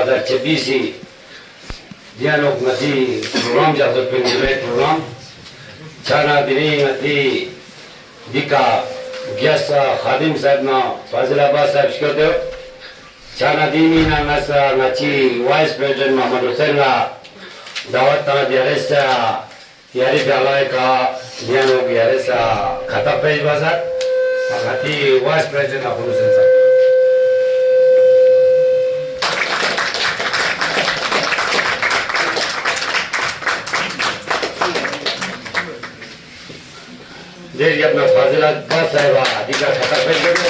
2026 dialog ngati program jatuh penilai program cara dini ngati dika biasa khadim sahib na Fazil Abbas sahib shkode cara dini na ngasa ngaci Vice President Muhammad Hussain na dawat tanah diaresa yari balai ka dialog diaresa kata pej bazar ngati Vice President Muhammad Hussain sahib देश अपना फाजिल अब्बास साहिबा अधिकार खता पेश करें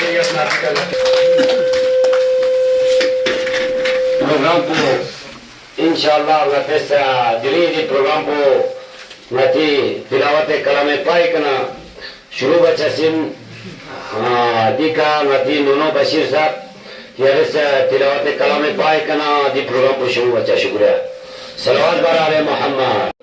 ये अपना अधिकार प्रोग्राम को इंशाअल्लाह नफेसा दिल्ली प्रोग्राम को नती तिलावत कलाम पाई कना शुरू बच्चा सिम अधिकार नती नूनो बशीर साहब ये तिलावत कलाम पाई कना दी प्रोग्राम को शुरू बच्चा शुक्रिया सलावत बराए मोहम्मद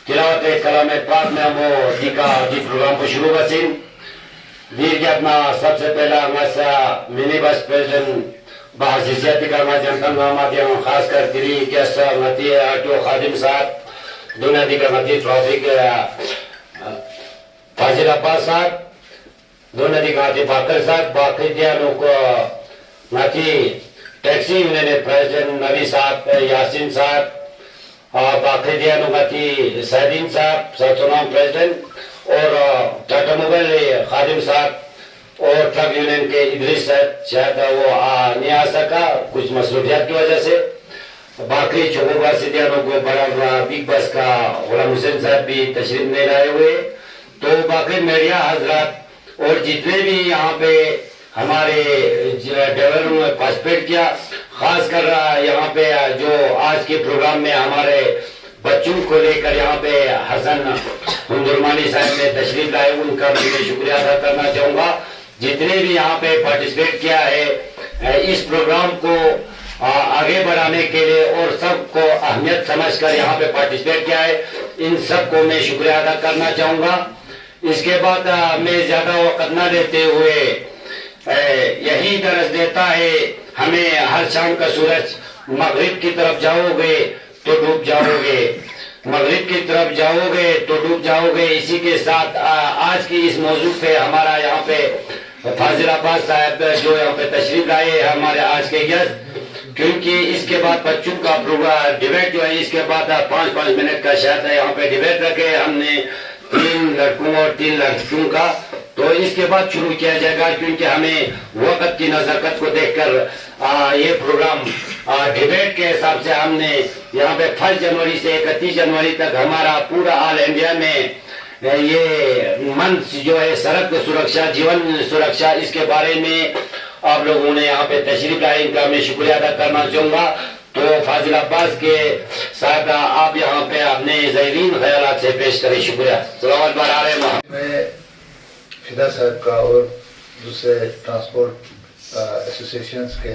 तिलावत कलाम पाक में हम प्रोग्राम को शुरू बसिन दीर के अपना सबसे पहला मसा मिनी वाइस प्रेसिडेंट बाहसियत का जनता खास कर दिल्ली के नती आटो खादिम साहब दुनिया दी का नती ट्रैफिक फाजिल अब्बास साहब दोनों दी का नती बाकर साहब बाकी दिया लोग नती टैक्सी यूनियन प्रेसिडेंट नबी साहब यासीन साहब बाकी दिया नुगती सैदीन साहब सचुनाम प्रेसिडेंट और टाटा मोबाइल खादिम साहब और ट्रक यूनियन के इदरीस साहब शायद वो नहीं आ सका कुछ मसरूफियात की वजह से बाकी चौबा से दिया लोग बड़ा बिग बस का गुलाम हुसैन साहब भी तशरीफ नहीं लाए हुए तो बाकी मीडिया हजरात और जितने भी यहाँ पे हमारे ड्राइवर ने पार्टिसिपेट किया खास कर यहाँ पे जो आज के प्रोग्राम में हमारे बच्चों को लेकर यहाँ पे हसन हुंदुरमानी साहब ने तशरीफ लाए उनका भी मैं शुक्रिया अदा करना चाहूंगा जितने भी यहाँ पे पार्टिसिपेट किया है इस प्रोग्राम को आगे बढ़ाने के लिए और सबको अहमियत समझकर यहाँ पे पार्टिसिपेट किया है, इन सबको मैं शुक्रिया अदा करना चाहूँगा। इसके बाद मैं ज़्यादा वक्त न लेते हुए यही दर्ज देता है हमें, हर शाम का सूरज मगरिब की तरफ जाओगे तो डूब जाओगे, मगरिब की तरफ जाओगे तो डूब जाओगे। इसी के साथ आज की इस मौजू पे हमारा यहाँ पे फाजिल अब्बास साहब जो यहाँ पे तशरीफ लाए हमारे आज के गेस्ट, क्योंकि इसके बाद बच्चों का प्रोग्राम डिबेट जो है, इसके बाद 5-5 मिनट का शायद है यहाँ पे डिबेट रखे हमने 3 लड़कों और 3 लड़कियों का, तो इसके बाद शुरू किया जाएगा, क्योंकि हमें वक्त की नज़ाकत को देखकर ये प्रोग्राम डिबेट के हिसाब से हमने यहाँ पे 1 जनवरी से 31 जनवरी तक हमारा पूरा ऑल इंडिया में ये मंच जो है सड़क सुरक्षा, जीवन सुरक्षा, इसके बारे में आप लोगों ने यहाँ पे तशरीफ लाए, इनका मैं शुक्रिया अदा करना चाहूँगा। तो फाजिल अब्बास के साथ आप यहाँ पे अपने ज़ायरीन ख्यालात से पेश करें। शुक्रिया। सलावत बार आ रहे हैं। मैं फिदा साहब का और दूसरे ट्रांसपोर्ट एसोसिएशंस के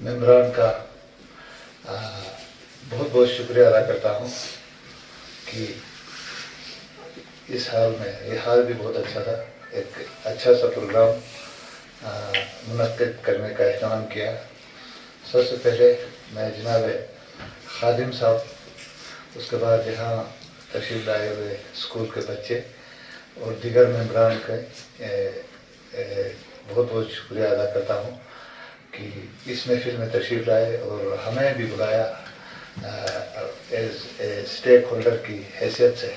मेंबरान का बहुत बहुत शुक्रिया अदा करता हूँ कि इस हाल में, ये हाल भी बहुत अच्छा था, एक अच्छा सा प्रोग्राम मुनक्किद करने का एहतमाम किया। सबसे पहले मैं जनाब खादिम साहब, उसके बाद यहाँ तशरीफ लाए हुए स्कूल के बच्चे और दीगर मेंबरान का बहुत बहुत शुक्रिया अदा करता हूँ कि इस महफिल में तशरीफ लाए और हमें भी बुलाया एज ए स्टेक होल्डर की हैसियत से।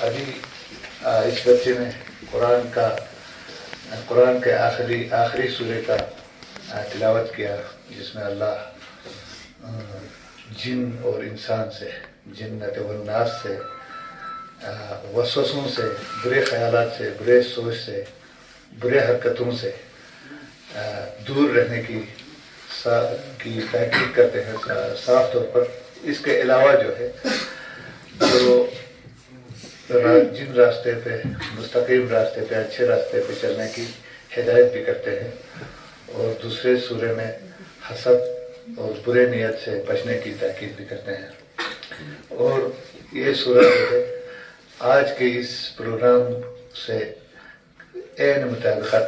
अभी इस बच्चे ने कुरान के आखिरी सूरे का तिलावत किया, जिसमें अल्लाह जिन और इंसान से, जिन्नत व नास से, वसवसों से, बुरे ख्यालात से, बुरे सोच से, बुरे हरकतों से दूर रहने की ताकीद करते हैं साफ तौर पर। इसके अलावा जो है जो जिन रास्ते पे, मुस्तकीम रास्ते पे, अच्छे रास्ते पे चलने की हिदायत भी करते हैं, और दूसरे सूरे में हसद और बुरे नियत से बचने की ताकीद भी करते हैं। और ये सूरत जो है आज के इस प्रोग्राम से एन मुताबिकत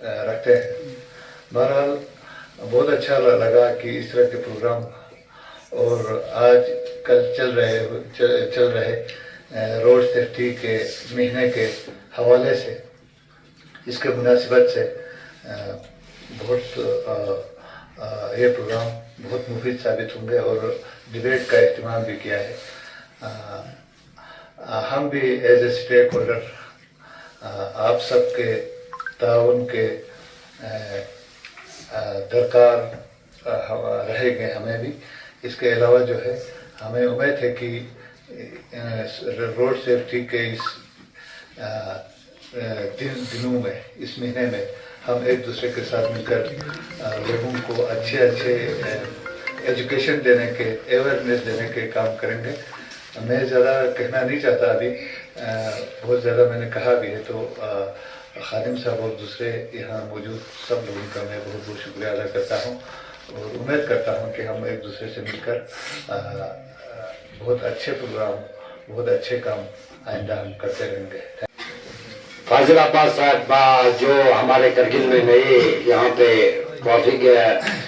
रखते हैं। बहरहाल बहुत अच्छा लगा कि इस तरह के प्रोग्राम और आज कल चल रहे रोड सेफ्टी के महीने के हवाले से, इसके मुनासिबत से ये प्रोग्राम बहुत मुफीद साबित होंगे और डिबेट का एहतमाम भी किया है। हम भी एज ए स्टेक होल्डर आप सबके ताउन के दरकार रहेंगे हमें भी। इसके अलावा जो है हमें उम्मीद है कि रोड सेफ्टी के इस दिनों में, इस महीने में हम एक दूसरे के साथ मिलकर लोगों को अच्छे एजुकेशन देने के, अवेयरनेस देने के काम करेंगे। मैं ज़्यादा कहना नहीं चाहता अभी, बहुत ज़्यादा मैंने कहा भी है, तो खादिम साहब और दूसरे यहाँ मौजूद सब लोगों का मैं बहुत बहुत शुक्रिया अदा करता हूँ और उम्मीद करता हूँ कि हम एक दूसरे से मिलकर बहुत अच्छे प्रोग्राम, बहुत अच्छे काम आइंदा हम करते रहेंगे। फाजिल अब्बास साहब जो हमारे करगिल में नए यहाँ पे ट्रैफिक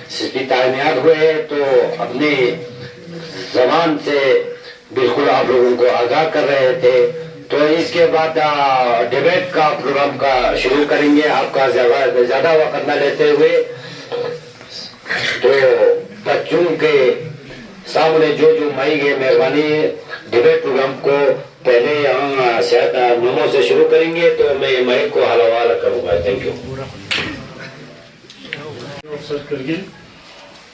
सिस्पी तायनात हुए, तो अपनी जबान से बिल्कुल आप लोगों को आगाह कर रहे थे। तो इसके बाद डिबेट का प्रोग्राम का शुरू करेंगे। आपका ज्यादा वक्त न लेते हुए तो बच्चों के सामने जो माई गए मेहरबानी, डिबेट प्रोग्राम को पहले यहाँ शायद नमो से शुरू करेंगे, तो मैं माइक को हवाला करूंगा। Thank you. करगिल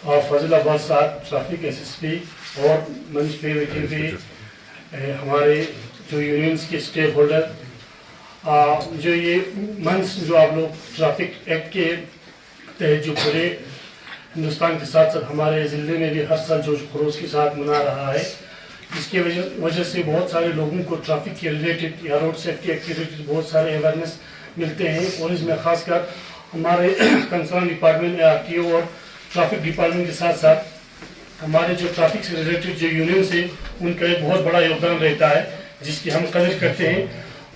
और फाजिल अब्बास साहब ट्रैफिक एसएसपी और मंच पे बैठे हुए हमारे जो यूनियंस के स्टेक होल्डर, जो ये मंच जो आप लोग ट्रैफिक एक्ट के तहत जो पूरे हिंदुस्तान के साथ साथ हमारे ज़िले में भी हर साल जोश खरोश के साथ मना रहा है, जिसकी वजह से बहुत सारे लोगों को ट्रैफिक के रिलेटेड या रोड सेफ्टी एक्ट के रिलेटेड बहुत सारे अवेयरनेस मिलते हैं। और इसमें खासकर हमारे कंसर्न डिपार्टमेंट RTO और ट्रैफिक डिपार्टमेंट के साथ साथ हमारे जो ट्रैफिक से रिलेटेड जो यूनियंस है उनका एक बहुत बड़ा योगदान रहता है, जिसकी हम कदर करते हैं।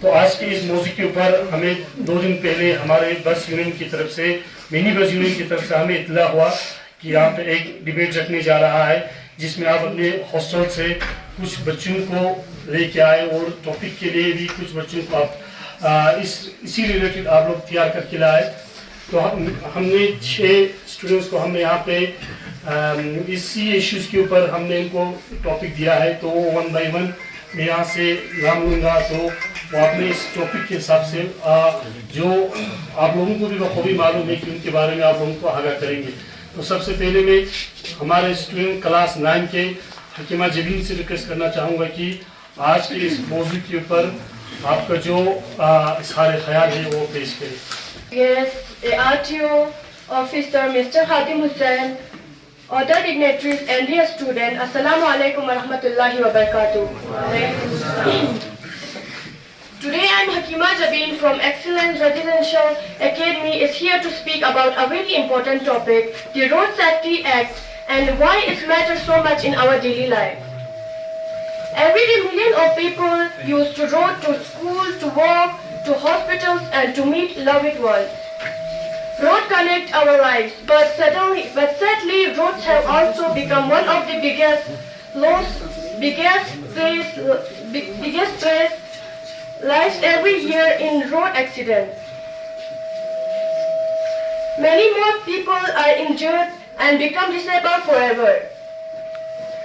तो आज के इस मौजू के ऊपर हमें 2 दिन पहले हमारे बस यूनियन की तरफ से, मिनी बस यूनियन की तरफ से हमें इत्तला हुआ कि यहाँ पे एक डिबेट रखने जा रहा है, जिसमें आप अपने हॉस्टल से कुछ बच्चों को लेके आए और टॉपिक के लिए भी कुछ बच्चों को आप इसी रिलेटेड आप लोग तैयार करके लाए। तो हमने 6 स्टूडेंट्स को हमने यहाँ पे इसी इश्यूज के ऊपर हमने इनको टॉपिक दिया है। तो 1 by 1 मैं यहाँ से नाम लूँगा, तो वो अपने इस टॉपिक के हिसाब से जो आप लोगों को भी बखूबी मालूम है कि उनके बारे में आप लोगों को आगाह करेंगे। तो सबसे पहले मैं हमारे स्टूडेंट क्लास 9 के हकीमा जबीन से रिक्वेस्ट करना चाहूँगा कि आज के इस मौजू के ऊपर आपका जो इज़हार ख्याल है वो पेश करें। Yes, RTO Officer Mr. Khatim Hussain, other dignitaries and dear students, Assalamu alaikum wa rahmatullahi wa barakatuh. Today I am Hakima Jabin from Excellence Residential Academy is here to speak about a very important topic, the Road Safety Act, and why it matters so much in our daily life. Every day millions of people use the road to school, to work, to hospitals and to meet loved ones. Roads connect our lives, but sadly roads have also become one of the biggest stress lives every year in road accidents. Many more people are injured and become disabled forever.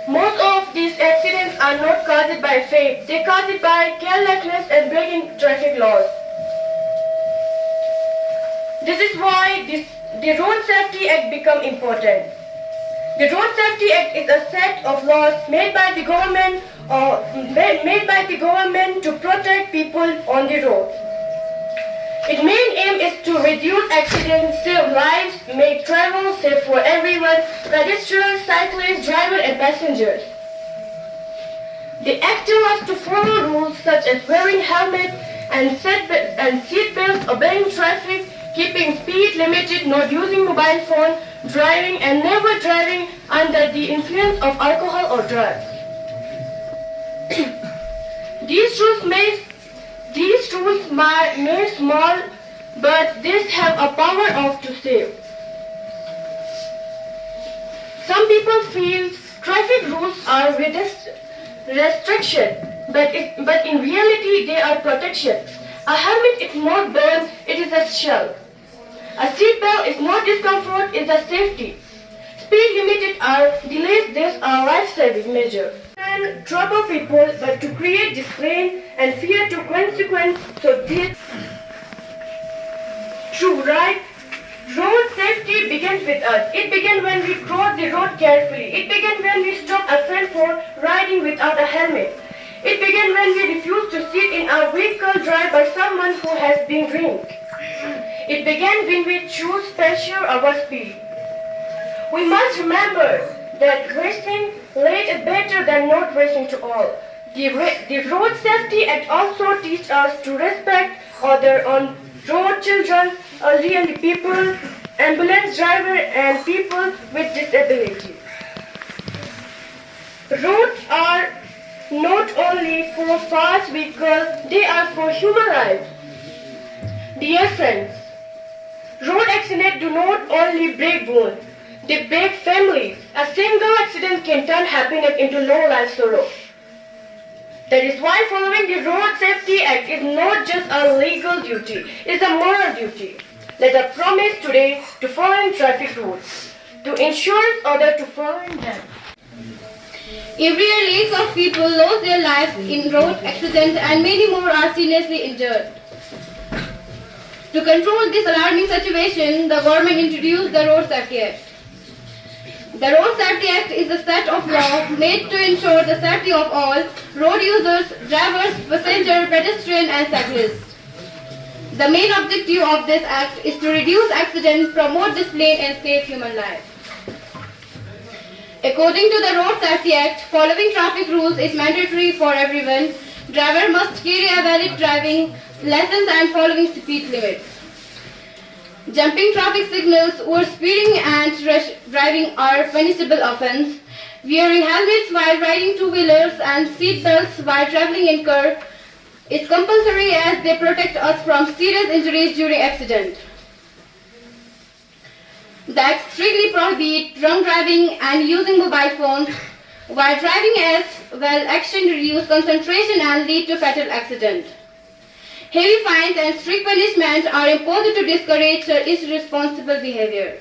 Most of these accidents are not caused by fate, they are caused by carelessness and breaking traffic laws. This is why the Road Safety Act become important. The Road Safety Act is a set of laws made by the government to protect people on the road. Its main aim is to reduce accidents, save lives, make travel safe for everyone, pedestrians, cyclists, drivers and passengers. The act tells us to follow rules such as wearing helmet and seat belts, obeying traffic, keeping speed limited, not using mobile phone, driving and never driving under the influence of alcohol or drugs. These rules may small, but these have a power of to save. Some people feel traffic rules are restriction, but in reality they are protection. A helmet is not burn, it is a shell. A seat belt is not discomfort, it is a safety. Speed limited are delays, these are life-saving measure. And trouble people, but to create disdain and fear to consequence, so this true, right? Road safety begins with us. It begins when we cross the road carefully. It begins when we stop a friend for riding without a helmet. It begins when we refuse to sit in our vehicle driven by someone who has been drunk. It begins when we choose pressure over speed. We must remember that racing late is better than not racing at all. The Road Safety Act also teaches us to respect others on road, children, elderly people, ambulance drivers and people with disabilities. Roads are not only for fast vehicles, they are for human lives. Dear friends, road accidents do not only break bones, they break families. A single accident can turn happiness into long life sorrow. That is why following the Road Safety Act is not just a legal duty, it is a moral duty. Let us promise today to follow traffic rules, to ensure others to follow them. Every year, lakhs of people lose their lives in road accidents and many more are seriously injured. To control this alarming situation, the government introduced the Road Safety Act. The Road Safety Act is a set of laws made to ensure the safety of all road users, drivers, passengers, pedestrians and cyclists. The main objective of this act is to reduce accidents, promote discipline and save human lives. According to the Road Safety Act, following traffic rules is mandatory for everyone. Driver must carry a valid driving license and following speed limits. Jumping traffic signals or speeding and rash driving are punishable offence. Wearing helmets while riding two-wheelers and seat belts while travelling in car is compulsory as they protect us from serious injuries during accident. The Act strictly prohibits drunk driving and using mobile phones while driving as well. Action reduce concentration and lead to fatal accident. Heavy fines and strict punishment are imposed to discourage irresponsible behavior.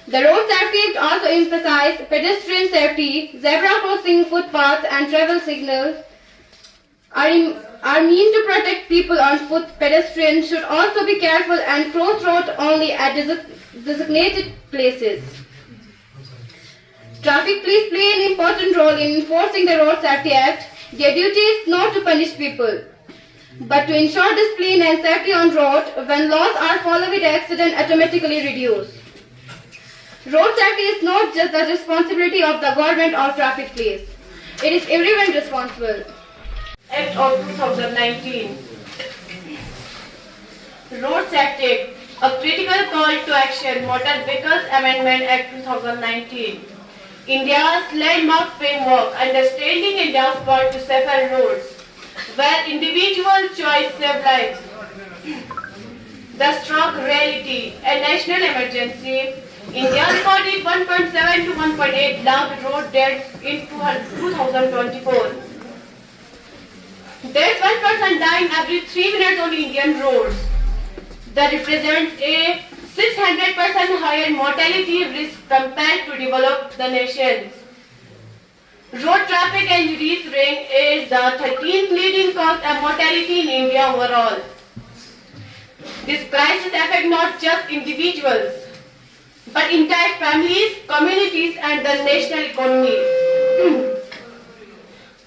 The Road Safety Act also emphasizes pedestrian safety. Zebra crossing, footpaths and travel signals are meant to protect people on foot. Pedestrians should also be careful and cross roads only at designated places. Traffic police play an important role in enforcing the Road Safety Act. Their duty is not to punish people, but to ensure discipline and safety on road. When laws are followed, accidents automatically reduce. Road safety is not just the responsibility of the government or traffic police. It is everyone responsible. Act of 2019. Road Safety Act, a critical call to action. Motor Vehicles Amendment Act 2019. India's landmark framework, understanding India's path to safer roads, where individual choice saves lives. The struck reality, a national emergency. India recorded 1.7 to 1.8 lakh road deaths in 2024. There's one person dying every 3 minutes on Indian roads. That represents a 600% higher mortality risk compared to developed nations. Road traffic injuries rank is the 13th leading cause of mortality in India overall. This crisis affects not just individuals, but entire families, communities and the national economy.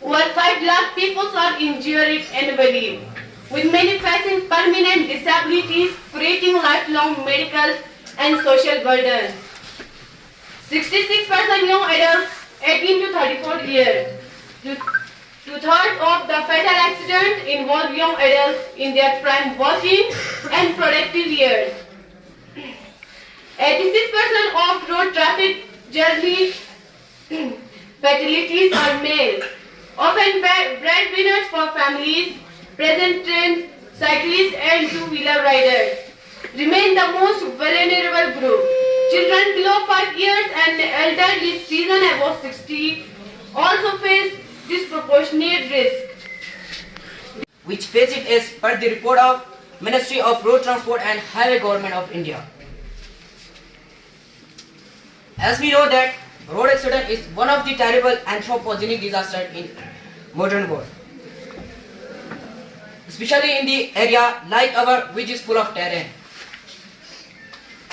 Over 5 lakh people are injured annually, with many facing permanent disabilities, creating lifelong medical and social burdens. 66% young adults 18 to 34 years. Two-thirds of the fatal accidents involve young adults in their prime working and productive years. 86% of road traffic journey fatalities are male, often breadwinners for families. Pedestrians, cyclists and two-wheeler riders remain the most vulnerable group. Children below 5 years and elderly season above 60 also face disproportionate risk, which face it as per the report of Ministry of Road Transport and Highway Government of India. As we know that road accident is one of the terrible anthropogenic disasters in modern world, especially in the area like our which is full of terrain.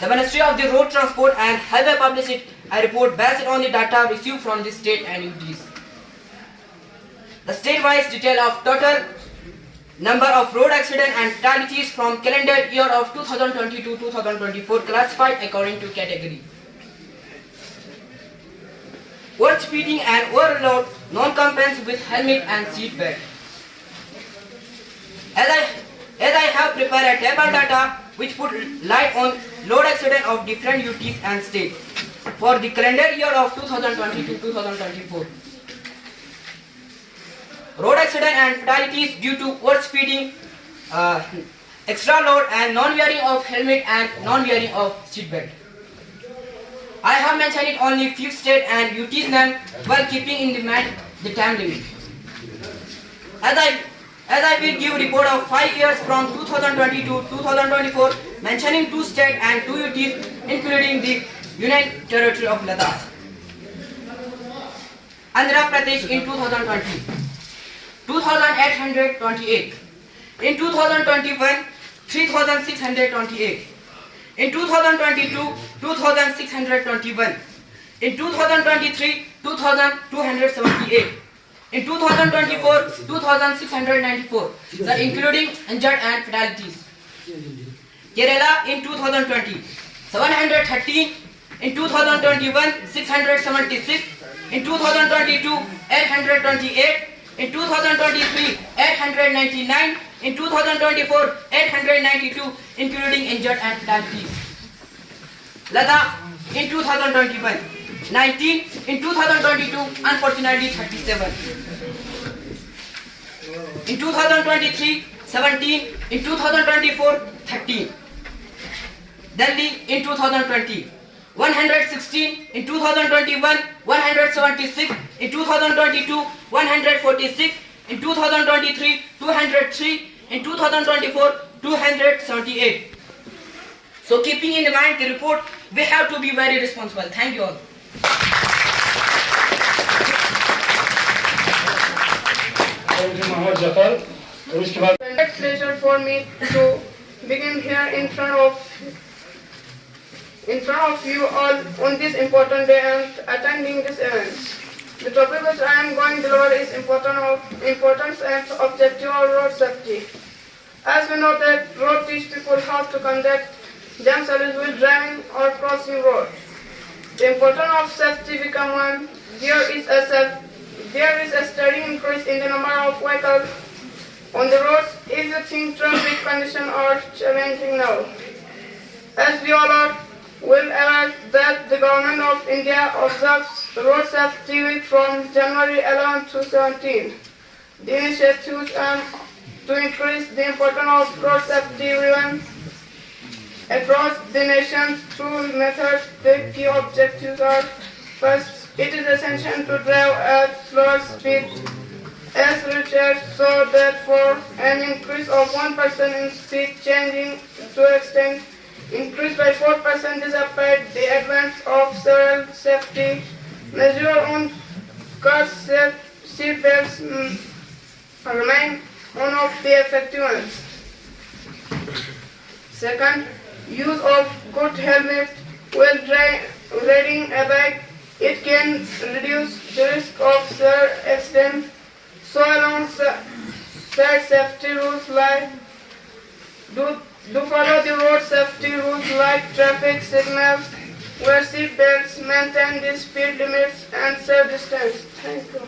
The Ministry of the Road Transport and Highway published a report based on the data received from the state and UTs. The state-wise detail of total number of road accidents and fatalities from calendar year of 2020 to 2024 classified according to category. Over speeding and overload, non-compliance with helmet and seat belt. As I have prepared a table data which put light on road accident of different UTs and states for the calendar year of 2020 to 2024. Road accident and fatalities due to overspeeding, extra load and non-wearing of helmet and non-wearing of seat belt. I have mentioned it only few state and UTs name while keeping in mind the time limit. As I will give report of 5 years from 2020 to 2024, mentioning 2 states and 2 UTs, including the Union Territory of Ladakh. Andhra Pradesh in 2020, 2,828. In 2021, 3,628. In 2022, 2,621. In 2023, 2,278. In 2024, 2,694, sir, including injured and fatalities. Kerala in 2020, 713. In 2021, 676. In 2022, 828. In 2023, 899. In 2024, 892, including injured and fatalities. Ladakh in 2021, 19. In 2022, unfortunately 37. In 2023, 17. In 2024, 13. Delhi in 2020, 116. In 2021, 176. In 2022, 146. In 2023, 203. In 2024, 278. So keeping in mind the report, we have to be very responsible. Thank you all. Thank you, Mohammed Jafar. और इसके बाद It's a pleasure for me to begin here in front of you all on this important day and attending this event. The topic which I am going to deliver is importance and objective of road safety. As we know that road teach people how to conduct themselves while driving or crossing road. The importance of safety become one. There is a steady increase in the number of vehicles on the roads. If you think traffic conditions are challenging now, as we all are well aware that the government of India observes Road Safety Week from January 11 to 17. The initiatives to increase the importance of road safety driven across the nation through methods. The key objectives are: first, it is essential to drive at slower speed as required, so that for an increase of 1% in speed changing to extent increased by 4% despite the advance of several safety measures on cars. Seat belts remain one of the effective ones. Second, use of good helmet while riding a bike. It can reduce the risk of severe accident. So alongside safety rules like do follow the road safety rules like traffic signals, wear seat belts, maintain the speed limits and safe distance. Thank you.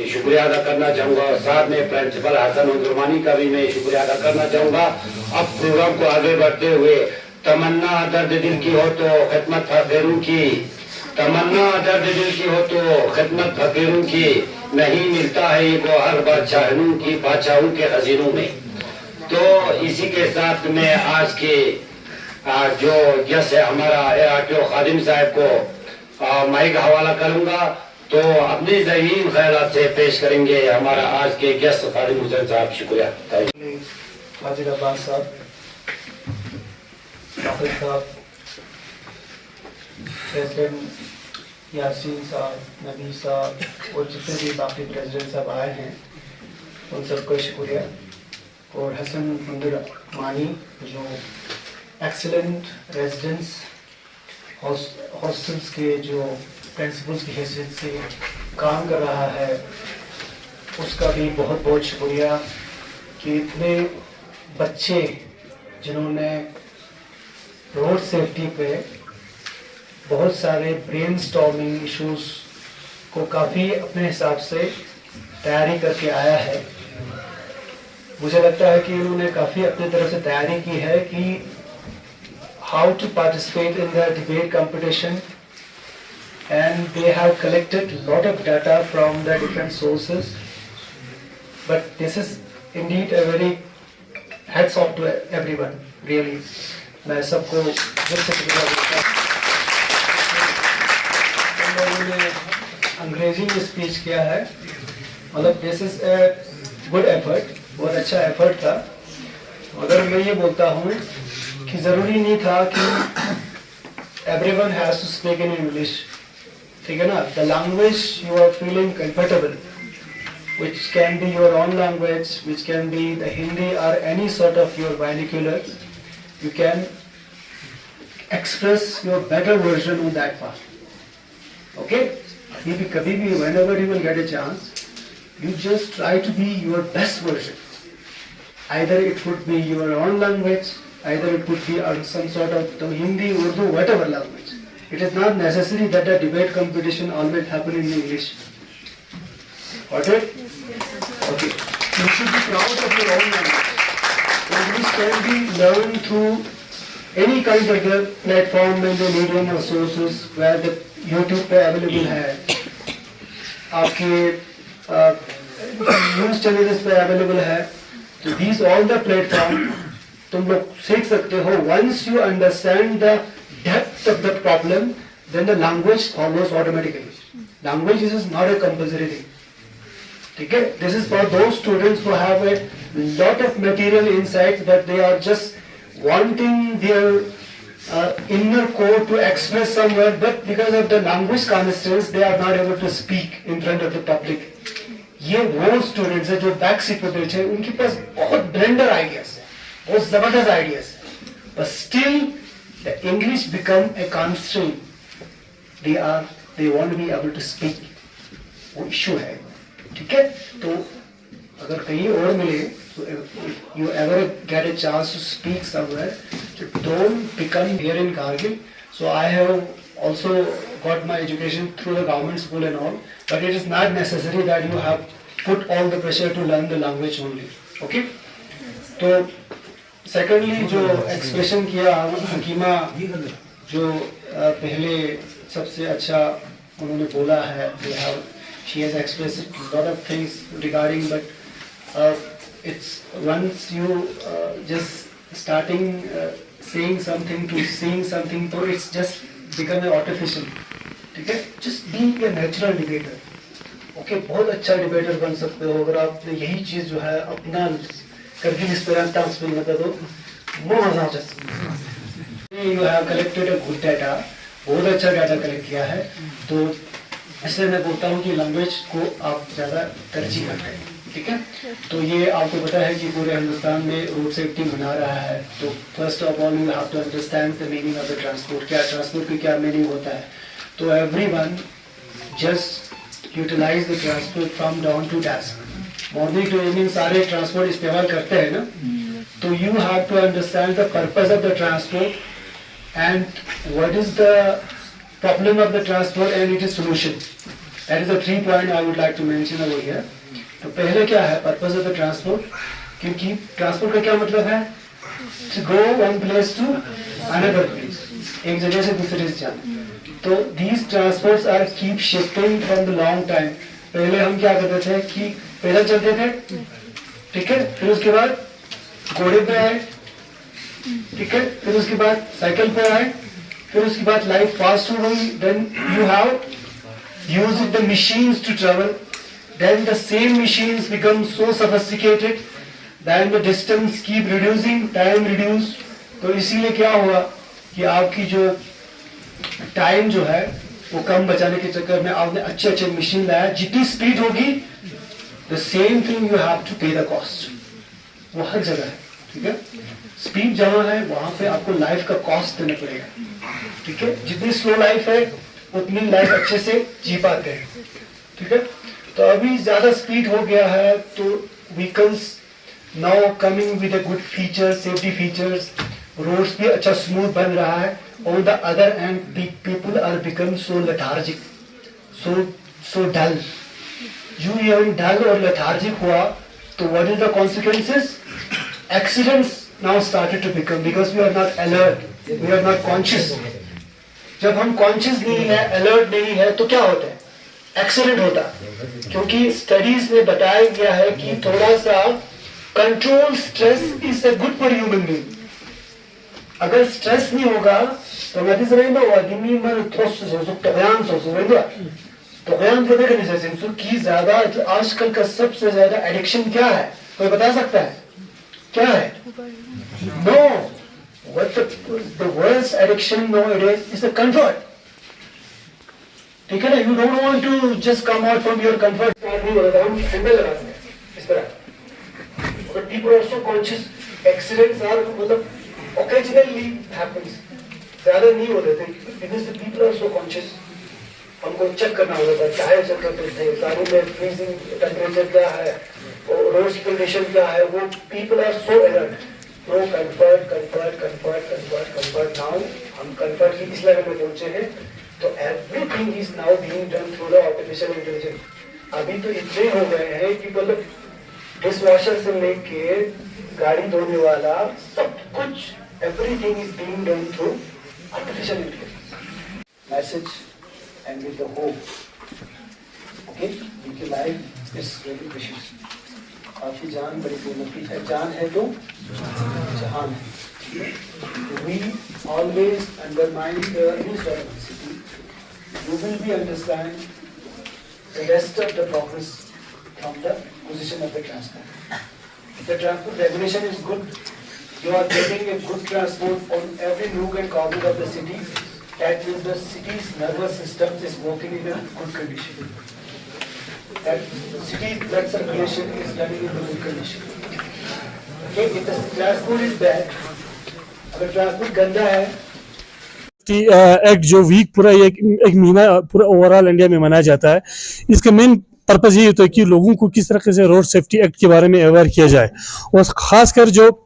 शुक्रिया अदा करना चाहूँगा और साथ में principal Hasan उर्दुमानी का भी मैं शुक्रिया अदा करना चाहूँगा। अब प्रोग्राम को आगे बढ़ते हुए तमन्ना दर्द दिल की हो तो खिदमत फकीरों की, तमन्ना दर्द दिल की हो तो खिदमत फकीरों की, नहीं मिलता है ये गौहर बादशाहों के खजीनों में। तो इसी के साथ में आज के जो गेस्ट है हमारा ARTO खादिम साहब को माइक हवाला करूंगा, तो अपने ज़हीन ख्यालात से पेश करेंगे हमारा आज के गेस्ट खादिम हुसैन साहब। शुक्रिया। हाजिर अब्बास साहब, राफिक साहब, प्रेसिडेंट यासीन साहब, नबी साहब और जितने भी बाकी प्रेसिडेंट साहब आए हैं उन सबको शुक्रिया। और हसन उर्दुमानी जो एक्सीलेंट रेजिडेंस हॉस्टल्स के जो प्रिंसिपल्स की हैसियत से काम कर रहा है उसका भी बहुत बहुत शुक्रिया कि इतने बच्चे जिन्होंने रोड सेफ्टी पे बहुत सारे ब्रेनस्टॉर्मिंग इश्यूज को काफ़ी अपने हिसाब से तैयारी करके आया है। मुझे लगता है कि उन्होंने काफ़ी अपनी तरफ से तैयारी की है कि how to participate in the debate competition and they have collected lot of data from the different sources, but this is indeed a very hats off to everyone really। मैं सबको दिल से शुक्रिया देता हूँ। लोगों ने अंग्रेजी में स्पीच किया है, मतलब this is a good effort, बहुत अच्छा एफर्ट था। मगर मैं ये बोलता हूँ कि ज़रूरी नहीं था कि everyone has to speak in English, ठीक है ना। The language you are feeling comfortable, which can be your own language, which can be the Hindi or any sort of your vernacular, you can express your better version on that part. Okay? कभी भी whenever you will get a chance, you just try to be your best version. Either it could be your own language, either it could be some sort of Hindi, Urdu, whatever language. it is not necessary that the debate competition always happen in English. Got it? Okay. You should be proud of your own language. English can be learned through any kind of the platform and the medium or sources where the YouTube पे available है, आपके news channels पे available है. So these all the platform तुम लोग सीख सकते हो. Once you understand the depth of the problem, then the language follows automatically. Language is not a compulsory thing. Okay? This is for those students who have a lot of material inside, but they are just wanting their inner core to express somewhere, but because of the language constraints, they are not able to speak in front of the public. ये वो students हैं जो back seat पे बैठे हैं, उनके पास बहुत blender ideas है, बहुत जबरदस्त आइडियाज है, but still the English become a constraint. They want to be able to speak. वो इशू है. ठीक है? तो अगर कहीं और मिले, so if you ever get a chance to speak somewhere, so don't become here in Kargil. So I have also got my education through the government school and all, but it is not necessary that you have put all the pressure to learn the language only. Okay? तो secondly जो expression किया हकीमा, जो पहले सबसे अच्छा उन्होंने बोला है, she has expressed a lot of things regarding, but it's once you just starting saying something to saying something, so it's just become an artificial. ठीक है? Just be a natural debater. Okay, बहुत अच्छा debater बन सकते हो अगर आपने यही चीज जो है अपना करके esperanto में मतलब तो मजा आ जाता है. You have collected a good data, बहुत अच्छा डाटा कलेक्ट किया है, तो इसलिए मैं बोलता हूँ कि लैंग्वेज को आप ज़्यादा तरजीह करते हैं. ठीक है? तो ये आपको पता है कि पूरे हिंदुस्तान में रोड सेफ्टी मना रहा है, तो first of all you have to understand the meaning of the transport. क्या ट्रांसपोर्ट की क्या मीनिंग होता है? तो everyone just utilise the transport from dawn to dusk. Morning to evening सारे ट्रांसपोर्ट इस्तेमाल करते हैं ना, तो you have to understand the purpose of the transport and what is the problem of the transport and its solution. That is the 3 point I would like to mention over here. तो पहले क्या है purpose of the transport? क्योंकि transport का क्या मतलब है? To go one place to another place. एक जगह से दूसरे से जाना. तो these transports are keep shifting from the long time. पहले हम क्या करते थे कि पैदल चलते थे, ठीक है? फिर उसके बाद घोड़े पे आए, ठीक है? फिर उसके बाद साइकिल पे आए, फिर उसके बाद लाइफ फास्ट हो गई. Then you have used the machines to travel. Then the same machines become so sophisticated, then the distance keep reducing, time reduce. तो इसीलिए क्या हुआ कि आपकी जो टाइम जो है वो कम बचाने के चक्कर में आपने अच्छे अच्छे मशीन लाया. जितनी स्पीड होगी the same thing you have to pay the cost. वो हर जगह है. ठीक है? स्पीड जहाँ है वहां पे आपको लाइफ का कॉस्ट देना पड़ेगा. ठीक है? जितनी स्लो लाइफ है उतनी लाइफ अच्छे से जी पाते हैं. ठीक है? तो अभी ज्यादा स्पीड हो गया है, तो vehicles now coming with a good features, safety features, roads भी अच्छा स्मूथ बन रहा है. On the other end people are become so lethargic, so dull. जो ये डल और लेथार्जिक हुआ तो what is the consequences? Accidents now started to become, because we are not alert, we are not conscious. जब हम conscious नहीं है, alert नहीं है, तो क्या होता है? Accident होता है. क्योंकि studies में बताया गया है कि थोड़ा सा control stress is a good for human being. अगर stress नहीं होगा तो मैं किस रही हूँ आदमी मर थोस तोयान तो देखने जैसे कि ज्यादा जो आजकल का सबसे ज्यादा एडिक्शन क्या है? कोई बता सकता है क्या है? No, what the worst addiction nowadays is the comfort. ठीक है ना? You don't want to just come out from your comfort. हम हैंडल लगाते हैं इस तरह. But people are so conscious. Accidents are मतलब occasionally happens. ज़्यादा नहीं होते थे. Because the people are so conscious. हमको चेक करना होता था, टायर चेक करते थे, गाड़ी में फ्रीजिंग टेम्परेचर क्या है, रोड की कंडीशन क्या है. वो people are so alert. No comfort. Now हम कन्वर्ट इस लेवल में पहुंचे हैं, तो everything is now being done through the artificial intelligence. अभी तो इतने हो गए हैं कि मतलब डिश वॉशर से लेके गाड़ी धोने वाला सब कुछ everything is being done through artificial intelligence. Message and with the hope, okay, क्योंकि लाइफ इज वेरी प्रेशियस। आपकी जान बड़ी कीमती है, जान है तो जहान है। We always undermine the use of electricity. You will be understand the rest of the progress from the position of the transport. If the transport regulation is good, you are getting a good transport on every nook and corner of the city. That means the city's nervous system is working in a good condition. That city blood circulation is running in a good condition. Okay, if the transport is bad, अगर transport गंदा है, act जो week पूरा एक महीना पूरा overall India में मनाया जाता है, इसका मेन पर्पज ये होता है कि लोगों को किस तरह से रोड सेफ्टी एक्ट के बारे में अवेयर किया जाए, और खासकर जो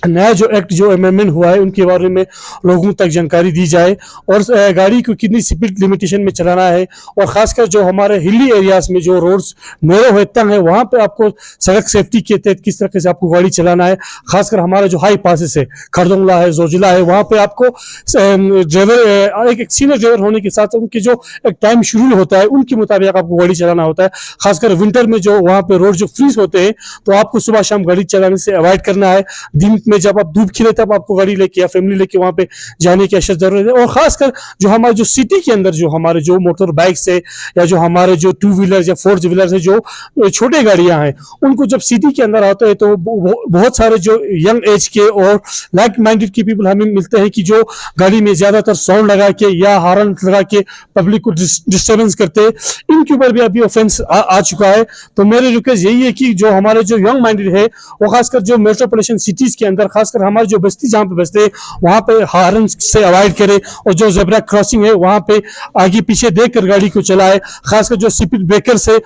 नया जो एक्ट जो अमेंडमेंट हुआ है उनके बारे में लोगों तक जानकारी दी जाए, और गाड़ी को कितनी स्पीड लिमिटेशन में चलाना है, और खासकर जो हमारे हिली एरियाज में जो रोड्स नैरो है, तंग है, वहाँ पे आपको सड़क सेफ्टी के तहत किस तरह से आपको गाड़ी चलाना है। खासकर हमारे जो हाई पासेस है, खरदोंगला है, जोजिला है, वहाँ पे आपको ड्राइवर एक सीनियर ड्राइवर होने के साथ उनके जो एक टाइम शेड्यूल होता है उनके मुताबिक आपको गाड़ी चलाना होता है। खासकर विंटर में जो वहाँ पे रोड जो फ्रीज होते हैं, तो आपको सुबह शाम गाड़ी चलाने से अवॉइड करना है। दिन में जब आप धूप खिले तब आपको गाड़ी लेके या फैमिली लेके वहां पे जाने की अशद जरूरत है। और खासकर जो हमारे जो सिटी के अंदर जो हमारे जो मोटर बाइक्स है या जो हमारे जो 2 व्हीलर या 4 व्हीलर है, जो छोटे गाड़ियां हैं, उनको जब सिटी के अंदर आते हैं तो बहुत सारे जो यंग एज के और लाइक माइंडेड के पीपल हमें मिलते हैं कि जो गाड़ी में ज्यादातर साउंड लगा के या हॉर्न लगा के पब्लिक को डिस्टर्बेंस करते हैं। इनके ऊपर भी अभी ऑफेंस आ चुका है। तो मेरी रिक्वेस्ट यही है कि जो हमारे जो यंग माइंडेड है, वो खासकर जो मेट्रोपॉलिटन सिटीज के अंदर, खासकर हमारे जो बस्ती जहां पे बसते हैं, वहां पे हॉर्न से अवॉइड करे, और जो ज़ेब्रा क्रॉसिंग है वहां पे आगे पीछे देखकर गाड़ी को चलाए। खासकर जो स्पीड ब्रेकर्स है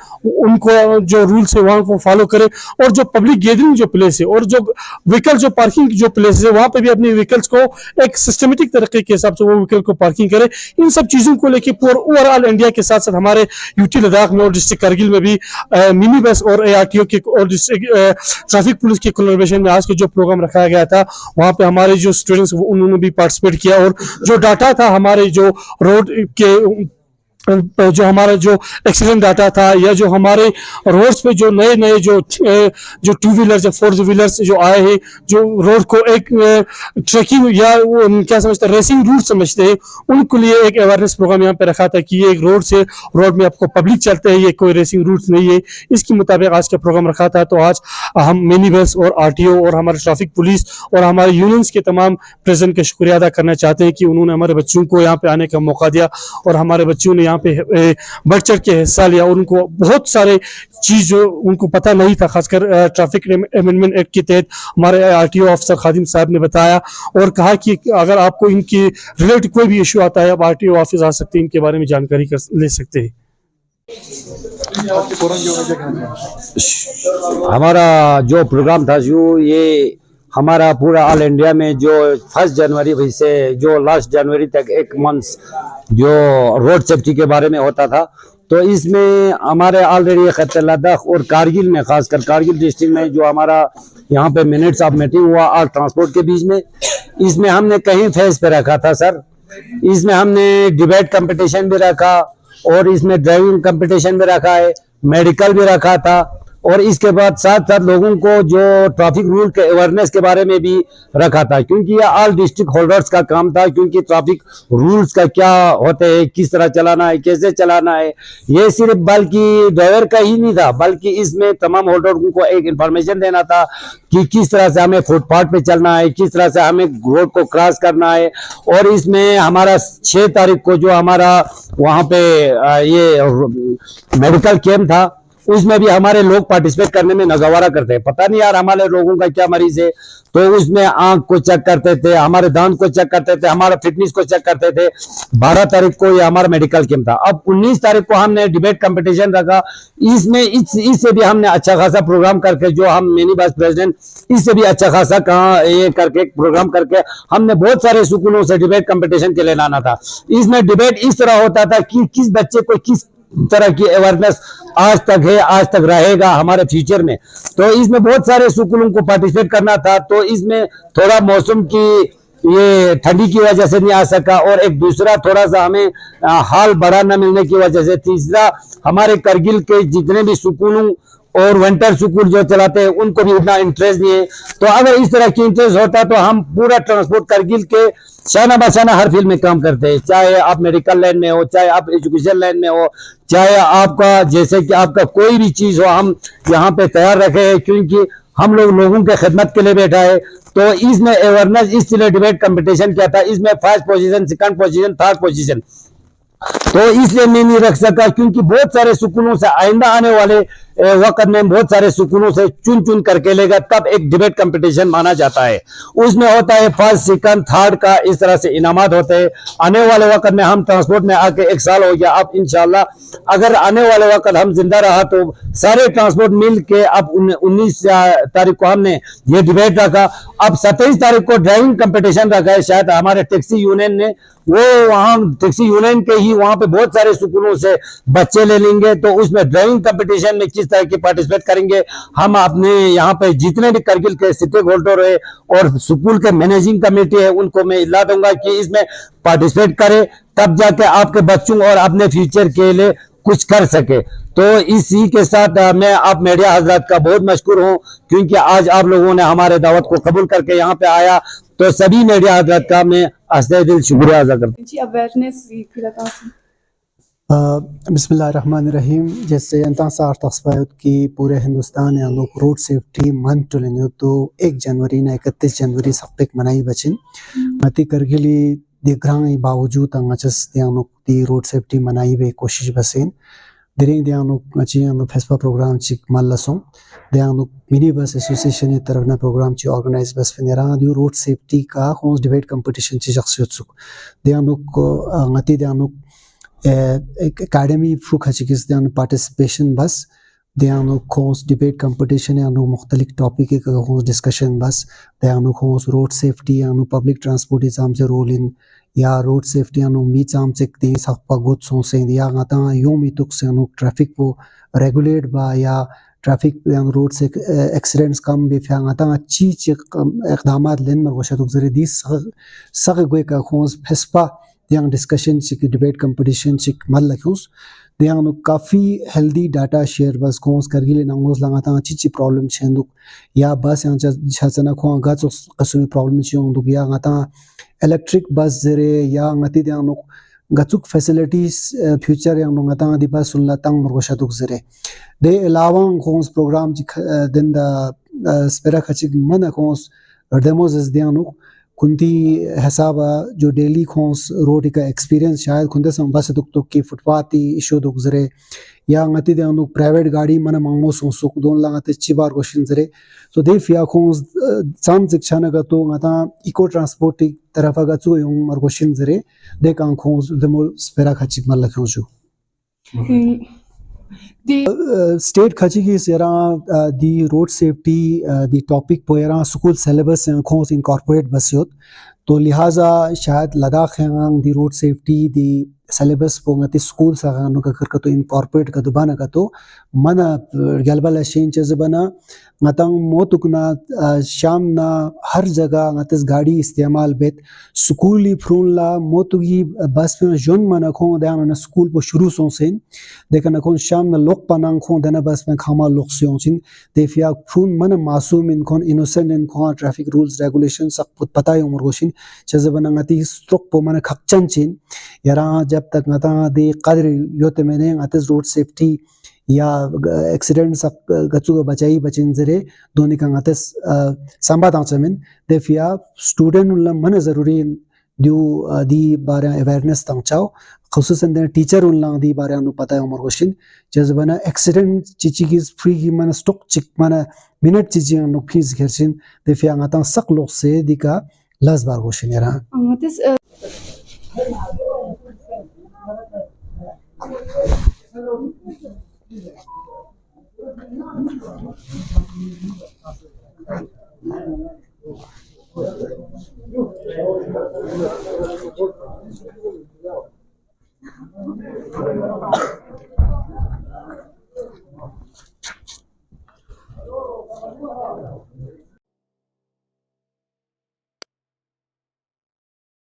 उनको जो रूल्स है वहां को फॉलो करे, और जो पब्लिक गैदरिंग जो प्लेस है और जो व्हीकल जो पार्किंग जो प्लेस है, वहां पे भी अपने व्हीकल्स को एक सिस्टमेटिक तरीके के हिसाब से वो व्हीकल को पार्किंग करे। इन सब चीजों को लेकर पूरा ओवरऑल इंडिया के साथ साथ हमारे यूटी लद्दाख में और डिस्ट्रिक्ट कारगिल में भी मिनी बस और ARTO के और ट्रैफिक पुलिस के कोलैबोरेशन में आज के जो प्रोग्राम रखा गया था, वहां पे हमारे जो स्टूडेंट्स उन्होंने भी पार्टिसिपेट किया, और जो डाटा था हमारे जो रोड के जो हमारा जो एक्सीडेंट डाटा था, या जो हमारे रोड्स पे जो नए नए जो 2 व्हीलर या 4 व्हीलर्स जो आए हैं, जो रोड को एक ट्रैकिंग या क्या समझते हैं, रेसिंग रूट समझते हैं, उनके लिए एक अवेयरनेस प्रोग्राम यहाँ पे रखा था कि ये एक रोड से रोड में आपको पब्लिक चलते हैं, ये कोई रेसिंग रूट नहीं है। इसके मुताबिक आज का प्रोग्राम रखा था। तो आज हम मिनी बस और RTO और हमारे ट्रैफिक पुलिस और हमारे यूनियंस के तमाम प्रेजेंट का शुक्रिया अदा करना चाहते हैं कि उन्होंने हमारे बच्चों को यहाँ पे आने का मौका दिया, और हमारे बच्चों ने पे बढ़ चढ़ के हिस्सा लिया। उनको बहुत सारे चीज जो उनको पता नहीं था, खासकर ट्रैफिक अमेंडमेंट एक्ट के तहत हमारे RTO ऑफिसर खादिम साहब ने बताया और कहा कि अगर आपको इनके रिलेटेड कोई भी इशू आता है, आप RTO ऑफिस आ सकते हैं, इनके बारे में जानकारी ले सकते हैं। हमारा जो प्रोग्राम था जो ये हमारा पूरा ऑल इंडिया में जो 1 जनवरी से जो लास्ट जनवरी तक एक मंथ जो रोड सेफ्टी के बारे में होता था, तो इसमें हमारे ऑलरेडी खत्ते लद्दाख और कारगिल में, खासकर कारगिल डिस्ट्रिक्ट में जो हमारा यहाँ पे मिनट्स ऑफ मीटिंग हुआ ऑल ट्रांसपोर्ट के बीच में, इसमें हमने कहीं फेज पे रखा था सर। इसमें हमने डिबेट कंपटीशन भी रखा, और इसमें ड्राइविंग कंपटीशन भी रखा है, मेडिकल भी रखा था, और इसके बाद साथ साथ लोगों को जो ट्रैफिक रूल के अवेयरनेस के बारे में भी रखा था, क्योंकि ये ऑल डिस्ट्रिक्ट होल्डर्स का काम था। क्योंकि ट्रैफिक रूल्स का क्या होते हैं, किस तरह चलाना है, कैसे चलाना है, ये सिर्फ बल्कि ड्राइवर का ही नहीं था, बल्कि इसमें तमाम होल्डरों को एक इंफॉर्मेशन देना था कि किस तरह से हमें फुटपाथ पे चलना है, किस तरह से हमें रोड को क्रॉस करना है। और इसमें हमारा 6 तारीख को जो हमारा वहाँ पे ये मेडिकल कैंप था, उसमें भी हमारे लोग पार्टिसिपेट करने में नगवारा करते हैं। पता नहीं यार हमारे लोगों का क्या मरीज है, तो उसमें आंख को चेक करते थे, हमारे दांत को चेक करते थे, हमारा फिटनेस को चेक करते थे। 12 तारीख को ये हमारा मेडिकल कैंप था। अब 19 तारीख को हमने डिबेट कंपटीशन रखा। इसमें इससे भी हमने अच्छा खासा प्रोग्राम करके, जो हम मिनी वाइस प्रेसिडेंट, इससे भी अच्छा खासा ये करके प्रोग्राम करके हमने बहुत सारे स्कूलों से डिबेट कंपटीशन के लिए लाना था। इसमें डिबेट इस तरह होता था कि किस बच्चे को किस तरह की अवेयरनेस आज तक है, आज तक रहेगा हमारे फ्यूचर में। तो इसमें बहुत सारे स्कूलों को पार्टिसिपेट करना था। तो इसमें थोड़ा मौसम की ये ठंडी की वजह से नहीं आ सका, और एक दूसरा थोड़ा सा हमें हाल बड़ा न मिलने की वजह से, तीसरा हमारे करगिल के जितने भी स्कूलों और विंटर स्कूल जो चलाते हैं उनको भी उतना इंटरेस्ट नहीं है। तो अगर इस तरह की इंटरेस्ट होता तो हम पूरा ट्रांसपोर्ट करगिल के शाना बशाना हर फील्ड में काम करते हैं, चाहे आप मेडिकल लाइन में हो, चाहे आप एजुकेशन लाइन में हो, चाहे आपका जैसे कि आपका कोई भी चीज हो, हम यहाँ पे तैयार रखे हैं, क्योंकि हम लोगों के खिदमत के लिए बैठा है। तो इसमें अवेयरनेस इसलिए डिबेट कंपटीशन किया था। इसमें first position, second position, third position, तो इसलिए मैं नहीं रख सका, क्योंकि बहुत सारे स्कूलों से आइंदा आने वाले वक्त में बहुत सारे स्कूलों से चुन करके लेगा, तब एक डिबेट कंपटीशन माना जाता है। उसमें होता है फर्स्ट, सेकंड, थर्ड का, इस तरह से इनामात होते हैं। आने वाले वक्त में हम ट्रांसपोर्ट में आके 1 साल हो गया। अब इंशाल्लाह अगर आने वाले वक्त हम जिंदा रहा तो सारे ट्रांसपोर्ट मिल के अब 19 तारीख को हमने ये डिबेट रखा। अब 27 तारीख को ड्राइविंग कंपटीशन रखा है। शायद हमारे टैक्सी यूनियन ने, वो वहां टैक्सी यूनियन के ही वहां पे बहुत सारे स्कूलों से बच्चे ले लेंगे। तो उसमें ड्राइविंग कंपटीशन में किस तरह की पार्टिसिपेट करेंगे, हम अपने यहाँ पे जितने भी करगिल के स्टेक होल्डर है और स्कूल के मैनेजिंग कमेटी है उनको मैं इल्ला दूंगा कि इसमें पार्टिसिपेट करें, तब जाके आपके बच्चों और अपने फ्यूचर के लिए कुछ कर सके। तो इसी के साथ मैं आप मीडिया हजरात का बहुत मशकूर हूँ, क्योंकि आज आप लोगों ने हमारे दावत को कबूल करके यहाँ पे आया। तो सभी मीडिया हजरात का मैं अस्ते दिल शुक्रिया अदा करता हूँ। बिस्मिल्लाहिर्रहमानिर्रहीम। जैसे अंता सार तस्बायत की पूरे हिंदुस्तान या लोग रोड सेफ्टी मंथ टुलेन्यो तो 1 जनवरी ना 31 जनवरी सप्तक मनाई बचिन मती करगिली दिग्रांग बावजूद अंगचस दियानो दी रोड सेफ्टी मनाई बे कोशिश बसेन दिरिंग दियानो ngachiyang फेस्पा प्रोग्राम चिक मल्लसों दियानो मिनी बस एसोसिएशन की तरफ ना प्रोग्राम ची ऑर्गेनाइज बस फिनेरा दियो रोड सेफ्टी का होंस डिबेट कंपटीशन ची शख्सियत सुक दियानो को ngati दियानो एकेडमी फुक हचिकिस दियानो पार्टिसिपेशन बस दियानो होंस डिबेट कंपटीशन यानो मुख्तलिफ टॉपिक के होंस डिस्कशन बस दियानो होंस रोड सेफ्टी यानो पब्लिक ट्रांसपोर्ट इजाम से रोल इन या रोड सेफ्टी यानो मी चाम से ती सकपा गुड सोंसे या गाता यो मी तुक से यानो ट्रैफिक को रेगुलेट बा या ट्रैफिक यानो रोड से एक्सीडेंट्स कम भी फ्या गाता अच्छी इक़दामात लेन मरगोशा तुक जरे दी सग गोय का होंस फेस्पा दियां डिस्कशन चिक डिबेट कंपटीशन चिक मल लखोस दियां काफ़ी हेल्दी डाटा शेयर बस कोंस करगिल नंगोस लगाता अच्छी प्रॉब्लम छेंदुक या बस यहाँ छचना खो गच कसुमी प्रॉब्लम छेंदुक या गाता इलेक्ट्रिक बस जरे या गति दियां गचुक फैसिलिटीज फ्यूचर या गाता दी बस सुनला तंग मरगोशा तुक जरे दे अलावा कोंस प्रोग्राम चिक दिन द स्पेरा खचिक मन कोंस डेमोज दियां कुंती हिसाब जो डेली खोंस रोड का एक्सपीरियंस शायद खुंदे सम बस दुक की फुटपाथ इशू दुक जरे या ngati दियानो प्राइवेट गाड़ी मन मांगमो सुक दोन लगाते अच्छी बार क्वेश्चन जरे तो दे फिया खोंस चांद शिक्षा न तो गाता इको ट्रांसपोर्ट तरफ का चो यम मर क्वेश्चन जरे दे कां खोंस देमो स्पेरा खचिक मल लखोसु स्टेट खची की सेरा दी रोड सेफ्टी दी टॉपिक पोयरा स्कूल सिलेबस खोंस इनकॉर्पोरेट बसियोत तो लिहाजा शायद लद्दाख हैंग दी रोड सेफ्टी दी सिलेबस पोंगती स्कूल सागानो का कर तो इनकॉर्पोरेट का दुबाना का तो मन गलबल शेन चेज बना मतंग मोतुकना शाम ना हर जगह ngatiस गाड़ी इस्तेमाल बेत स्कूली फ्रूनला मोतुगी बस में जोन मन खो दान ना स्कूल पो शुरू सो सेन देखना खो शाम ना लोक पनांग खो दना बस में खामा लोक सिन देफिया फ्रून मन मासूम इन खो इनोसेंट इन खो ट्रैफिक रूल्स रेगुलेशन सब पता है उमर गोशिन चेज बना ngati स्ट्रोक पो मन खक्चन चिन यारा जब तक ngata दे कदर योते मैंने ngatiस रोड सेफ्टी या एक्सीडेंट सब गचु बचाई बचिन जरे दोनी का ngatiस संबाद आचमिन दे फिया स्टूडेंट उल्ला मन जरूरी ड्यू दी बारे अवेयरनेस तंगचाओ खसूसन दे टीचर उन लांग दी बारे अनु पता है उमर गोशिन जजबना एक्सीडेंट चिची की फ्री की मन स्टॉक चिक मन मिनट चिची नु फीस घेरसिन दे फियांग आता सक लोग से दिका लाज बार गोशिन यारा